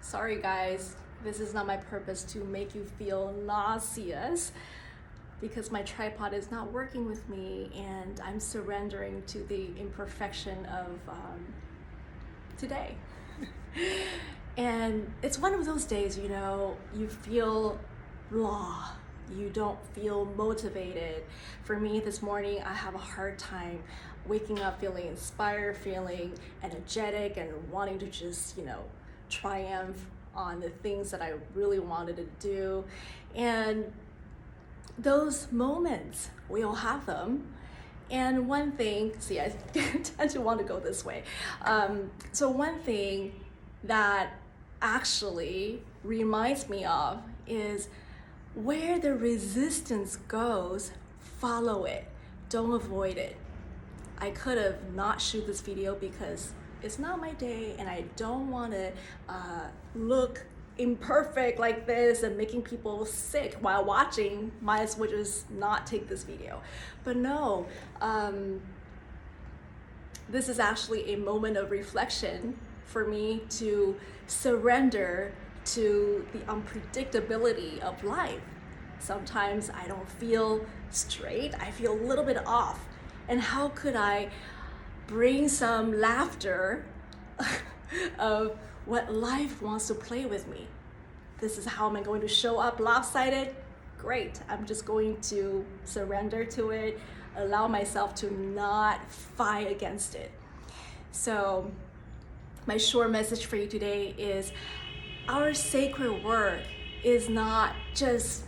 Sorry guys, this is not my purpose to make you feel nauseous because my tripod is not working with me and I'm surrendering to the imperfection of today. And it's one of those days, you feel blah, you don't feel motivated. For me this morning, I have a hard time waking up feeling inspired, feeling energetic and wanting to just, triumph on the things that I really wanted to do. And those moments, we all have them. And one thing, see, I tend to want to go this way. So one thing that actually reminds me of is where the resistance goes, follow it, don't avoid it. I could have not shoot this video because it's not my day and I don't want to look imperfect like this and making people sick while watching. Might as well just not take this video. But no, this is actually a moment of reflection for me to surrender to the unpredictability of life. Sometimes I don't feel straight, I feel a little bit off. And how could I bring some laughter of what life wants to play with me? This is how am I going to show up lopsided? Great, I'm just going to surrender to it, allow myself to not fight against it. So my short message for you today is our sacred work is not just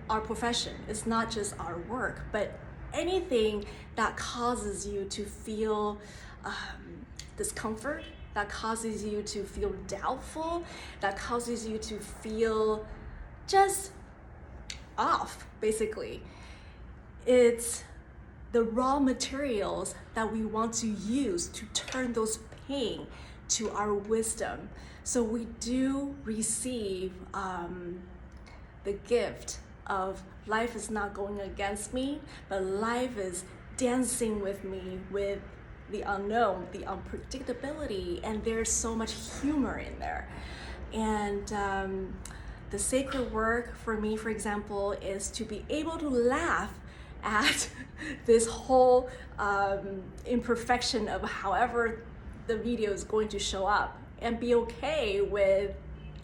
our profession, it's not just our work, but anything that causes you to feel discomfort, that causes you to feel doubtful, that causes you to feel just off, basically. It's the raw materials that we want to use to turn those pain to our wisdom. So we do receive the gift of life is not going against me, but life is dancing with me with the unknown, the unpredictability, and there's so much humor in there. And the sacred work for me, for example, is to be able to laugh at this whole imperfection of however the video is going to show up and be okay with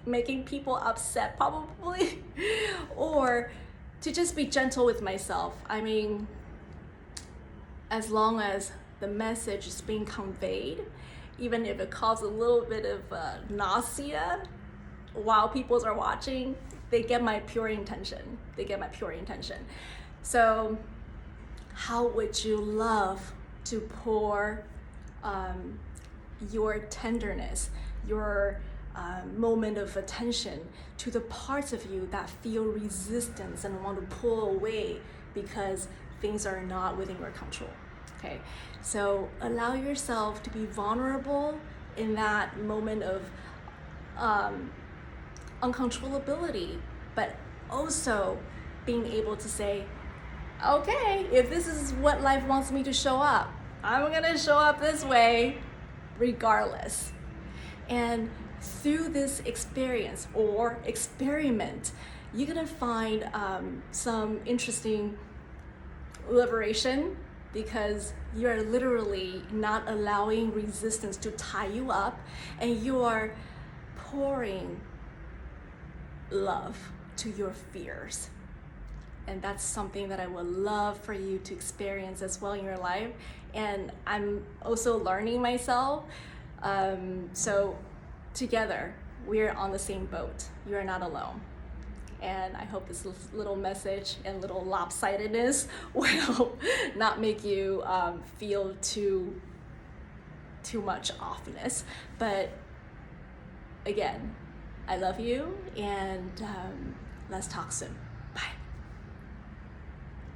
making people upset probably, or to just be gentle with myself. I mean, as long as the message is being conveyed, even if it causes a little bit of nausea while people are watching, they get my pure intention. They get my pure intention. So how would you love to pour your tenderness, your moment of attention to the parts of you that feel resistance and want to pull away because things are not within your control? Okay, so allow yourself to be vulnerable in that moment of uncontrollability, but also being able to say, okay, if this is what life wants me to show up, I'm gonna show up this way regardless. And through this experience or experiment, you're gonna find some interesting liberation, because you are literally not allowing resistance to tie you up, and you are pouring love to your fears. And that's something that I would love for you to experience as well in your life. And I'm also learning myself. So together, we're on the same boat. You are not alone. And I hope this little message and little lopsidedness will not make you feel too much offness. But again, I love you, and let's talk soon. Bye.